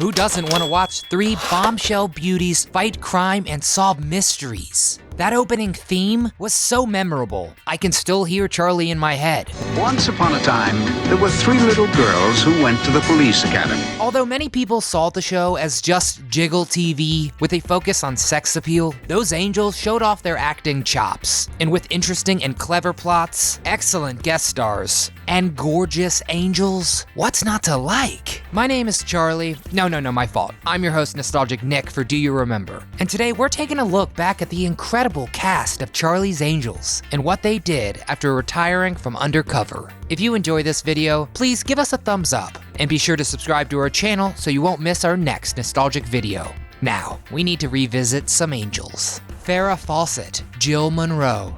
Who doesn't want to watch 3 bombshell beauties fight crime and solve mysteries? That opening theme was so memorable, I can still hear Charlie in my head. Once upon a time, there were 3 little girls who went to the police academy. Although many people saw the show as just Jiggle TV with a focus on sex appeal, those angels showed off their acting chops. And with interesting and clever plots, excellent guest stars, and gorgeous angels, what's not to like? My name is Charlie. No, my fault. I'm your host, Nostalgic Nick, for Do You Remember? And today we're taking a look back at the incredible cast of Charlie's Angels and what they did after retiring from undercover. If you enjoy this video, please give us a thumbs up and be sure to subscribe to our channel so you won't miss our next nostalgic video. Now, we need to revisit some angels. Farrah Fawcett, Jill Munroe.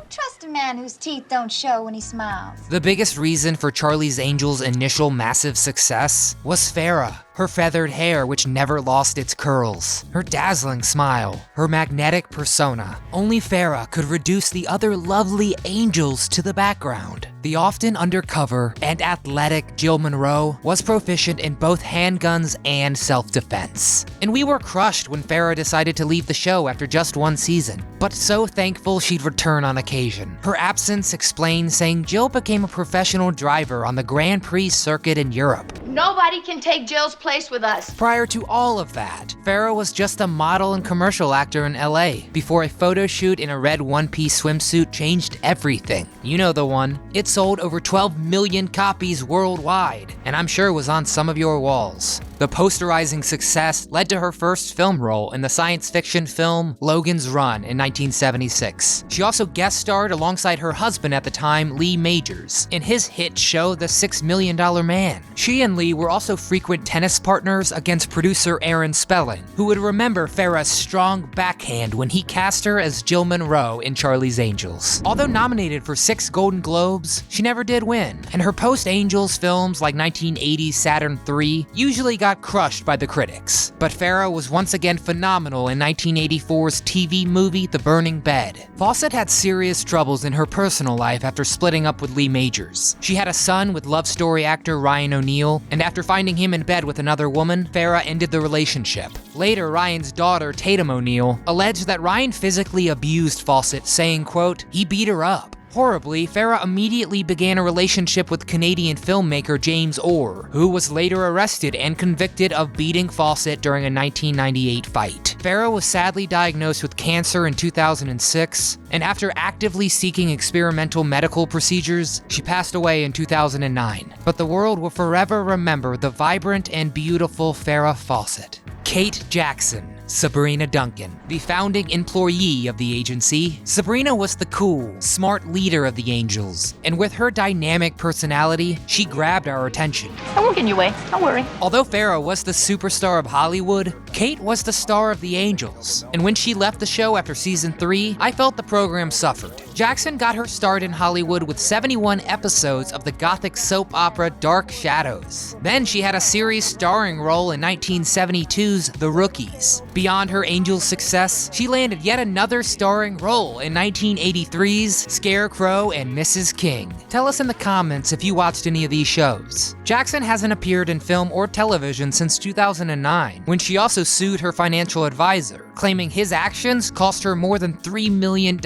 Trust a man whose teeth don't show when he smiles. The biggest reason for Charlie's Angels' initial massive success was Farrah. Her feathered hair, which never lost its curls, her dazzling smile, her magnetic persona. Only Farrah could reduce the other lovely angels to the background. The often undercover and athletic Jill Munroe was proficient in both handguns and self-defense. And we were crushed when Farrah decided to leave the show after just 1 season, but so thankful she'd return on occasion. Her absence explained saying Jill became a professional driver on the Grand Prix circuit in Europe. Nobody can take Jill's place with us. Prior to all of that, Farrah was just a model and commercial actor in LA before a photo shoot in a red one-piece swimsuit changed everything. You know the one. It sold over 12 million copies worldwide, and I'm sure was on some of your walls. The posterizing success led to her first film role in the science fiction film Logan's Run in 1976. She also guest starred alongside her husband at the time, Lee Majors, in his hit show The $6 Million Man. She and Lee were also frequent tennis partners against producer Aaron Spelling, who would remember Farrah's strong backhand when he cast her as Jill Munroe in Charlie's Angels. Although nominated for 6 Golden Globes, she never did win, and her post-Angels films like 1980's Saturn III usually got crushed by the critics. But Farrah was once again phenomenal in 1984's TV movie The Burning Bed. Fawcett had serious troubles in her personal life after splitting up with Lee Majors. She had a son with love story actor Ryan O'Neal, and after finding him in bed with another woman, Farrah ended the relationship. Later, Ryan's daughter, Tatum O'Neal, alleged that Ryan physically abused Fawcett, saying, quote, "He beat her up." Horribly, Farrah immediately began a relationship with Canadian filmmaker James Orr, who was later arrested and convicted of beating Fawcett during a 1998 fight. Farrah was sadly diagnosed with cancer in 2006, and after actively seeking experimental medical procedures, she passed away in 2009. But the world will forever remember the vibrant and beautiful Farrah Fawcett. Kate Jackson, Sabrina Duncan, the founding employee of the agency. Sabrina was the cool, smart leader of the Angels, and with her dynamic personality, she grabbed our attention. I won't get in your way, don't worry. Although Farrah was the superstar of Hollywood, Kate was the star of the Angels, and when she left the show after season 3, I felt the program suffered. Jackson got her start in Hollywood with 71 episodes of the gothic soap opera Dark Shadows. Then she had a series starring role in 1972's The Rookies. Beyond her Angels success, she landed yet another starring role in 1983's Scarecrow and Mrs. King. Tell us in the comments if you watched any of these shows. Jackson hasn't appeared in film or television since 2009, when she also sued her financial advisor, claiming his actions cost her more than $3 million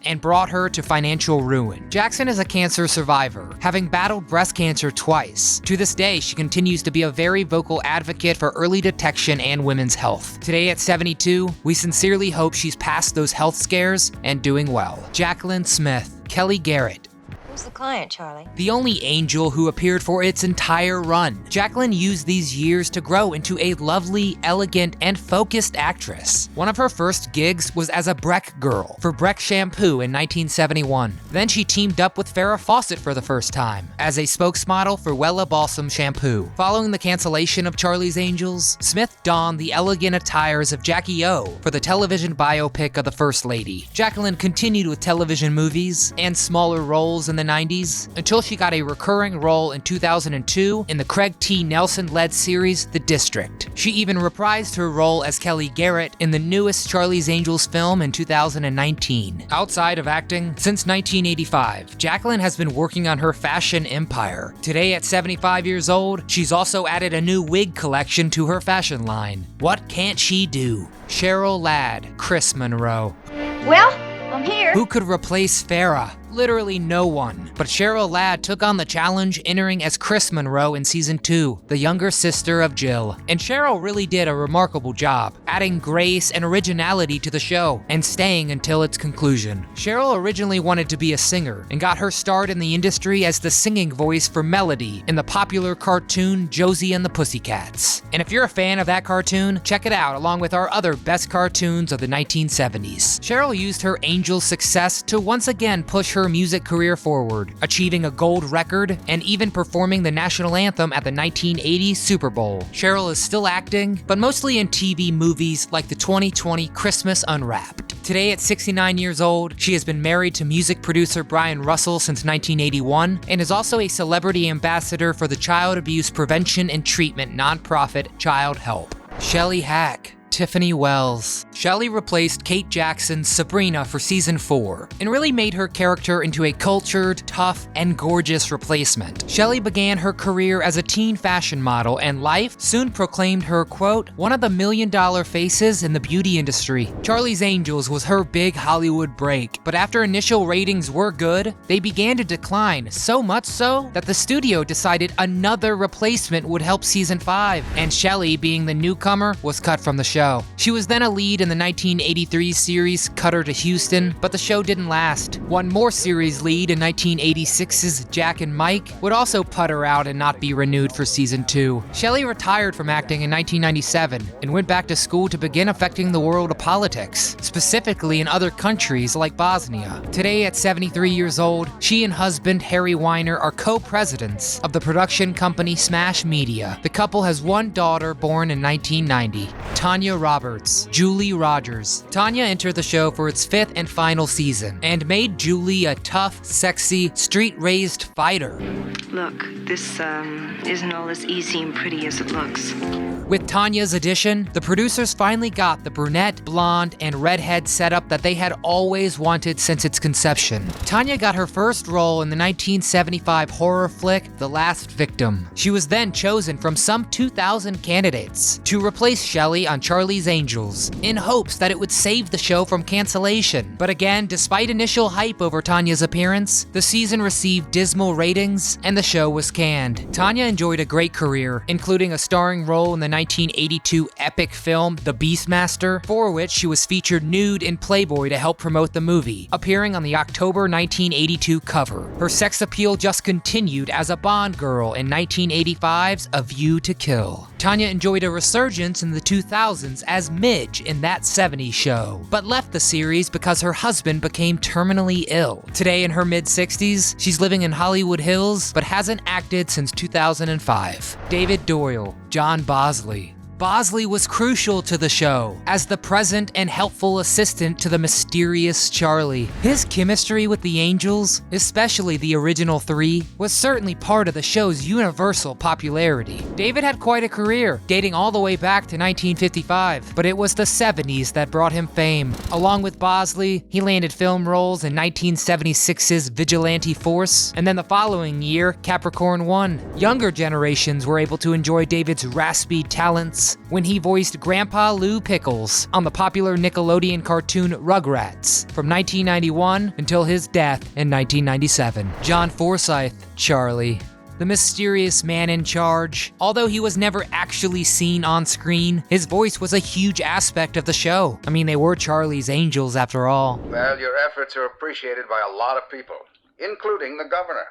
and brought her to financial ruin. Jackson is a cancer survivor, having battled breast cancer twice. To this day, she continues to be a very vocal advocate for early detection and women's health. Today at 72, we sincerely hope she's past those health scares and doing well. Jaclyn Smith, Kelly Garrett. Who's the client, Charlie? The only angel who appeared for its entire run. Jacqueline used these years to grow into a lovely, elegant, and focused actress. One of her first gigs was as a Breck girl for Breck Shampoo in 1971. Then she teamed up with Farrah Fawcett for the first time as a spokesmodel for Wella Balsam Shampoo. Following the cancellation of Charlie's Angels, Smith donned the elegant attires of Jackie O for the television biopic of the First Lady. Jacqueline continued with television movies and smaller roles in the 90s, until she got a recurring role in 2002 in the Craig T. Nelson-led series The District. She even reprised her role as Kelly Garrett in the newest Charlie's Angels film in 2019. Outside of acting, since 1985, Jacqueline has been working on her fashion empire. Today, at 75 years old, she's also added a new wig collection to her fashion line. What can't she do? Cheryl Ladd, Kris Munroe. Well, I'm here. Who could replace Farrah? Literally no one. But Cheryl Ladd took on the challenge, entering as Kris Munroe in season 2, the younger sister of Jill. And Cheryl really did a remarkable job, adding grace and originality to the show, and staying until its conclusion. Cheryl originally wanted to be a singer, and got her start in the industry as the singing voice for Melody in the popular cartoon Josie and the Pussycats. And if you're a fan of that cartoon, check it out along with our other best cartoons of the 1970s. Cheryl used her Angel success to once again push her music career forward, achieving a gold record and even performing the national anthem at the 1980 Super Bowl. Cheryl is still acting, but mostly in TV movies like the 2020 Christmas Unwrapped. Today at 69 years old, she has been married to music producer Brian Russell since 1981 and is also a celebrity ambassador for the child abuse prevention and treatment nonprofit Child Help. Shelley Hack, Tiffany Wells. Shelley replaced Kate Jackson's Sabrina for season 4 and really made her character into a cultured, tough, and gorgeous replacement. Shelley began her career as a teen fashion model, and Life soon proclaimed her, quote, one of the $1 million faces in the beauty industry. Charlie's Angels was her big Hollywood break, but after initial ratings were good, they began to decline, so much so that the studio decided another replacement would help season 5, and Shelley, being the newcomer, was cut from the show. She was then a lead in the 1983 series Cutter to Houston, but the show didn't last. One more series lead in 1986's Jack and Mike would also putter out and not be renewed for season 2. Shelley retired from acting in 1997 and went back to school to begin affecting the world of politics, specifically in other countries like Bosnia. Today at 73 years old, she and husband Harry Weiner are co-presidents of the production company Smash Media. The couple has one daughter born in 1990, Tanya Roberts, Julie Rogers. Tanya entered the show for its 5th and final season and made Julie a tough, sexy, street-raised fighter. Look, this isn't all as easy and pretty as it looks. With Tanya's addition, the producers finally got the brunette, blonde, and redhead setup that they had always wanted since its conception. Tanya got her first role in the 1975 horror flick, The Last Victim. She was then chosen from some 2,000 candidates to replace Shelley on Charlie's Angels, in hopes that it would save the show from cancellation. But again, despite initial hype over Tanya's appearance, the season received dismal ratings and the show was canned. Tanya enjoyed a great career, including a starring role in the 1982 epic film The Beastmaster, for which she was featured nude in Playboy to help promote the movie, appearing on the October 1982 cover. Her sex appeal just continued as a Bond girl in 1985's A View to Kill. Tanya enjoyed a resurgence in the 2000s as Midge in That 70s Show, but left the series because her husband became terminally ill. Today in her mid-60s, she's living in Hollywood Hills, but hasn't acted since 2005. David Doyle, John Bosley. Bosley was crucial to the show as the present and helpful assistant to the mysterious Charlie. His chemistry with the Angels, especially the original 3, was certainly part of the show's universal popularity. David had quite a career, dating all the way back to 1955, but it was the 70s that brought him fame. Along with Bosley, he landed film roles in 1976's Vigilante Force, and then the following year, Capricorn 1. Younger generations were able to enjoy David's raspy talents when he voiced Grandpa Lou Pickles on the popular Nickelodeon cartoon Rugrats from 1991 until his death in 1997. John Forsythe, Charlie. The mysterious man in charge. Although he was never actually seen on screen, his voice was a huge aspect of the show. I mean, they were Charlie's Angels after all. Well, your efforts are appreciated by a lot of people, including the governor.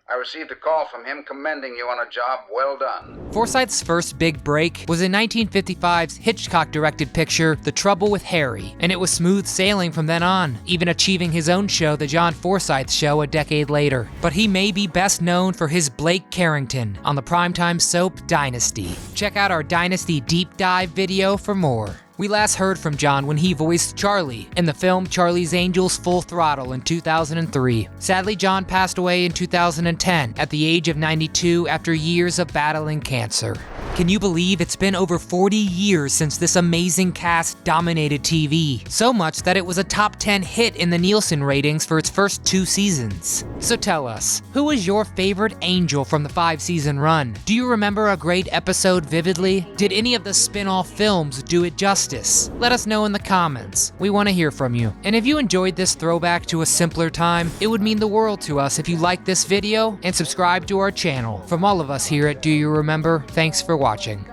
I received a call from him commending you on a job well done. Forsythe's first big break was in 1955's Hitchcock-directed picture, The Trouble with Harry, and it was smooth sailing from then on, even achieving his own show, The John Forsythe Show, a decade later. But he may be best known for his Blake Carrington on the primetime soap Dynasty. Check out our Dynasty deep dive video for more. We last heard from John when he voiced Charlie in the film Charlie's Angels Full Throttle in 2003. Sadly, John passed away in 2010 at the age of 92 after years of battling cancer. Can you believe it's been over 40 years since this amazing cast dominated TV? So much that it was a top 10 hit in the Nielsen ratings for its first 2 seasons. So tell us, who was your favorite angel from the 5-season run? Do you remember a great episode vividly? Did any of the spin-off films do it justice? Let us know in the comments. We want to hear from you. And if you enjoyed this throwback to a simpler time, it would mean the world to us if you liked this video and subscribe to our channel. From all of us here at Do You Remember, thanks for watching.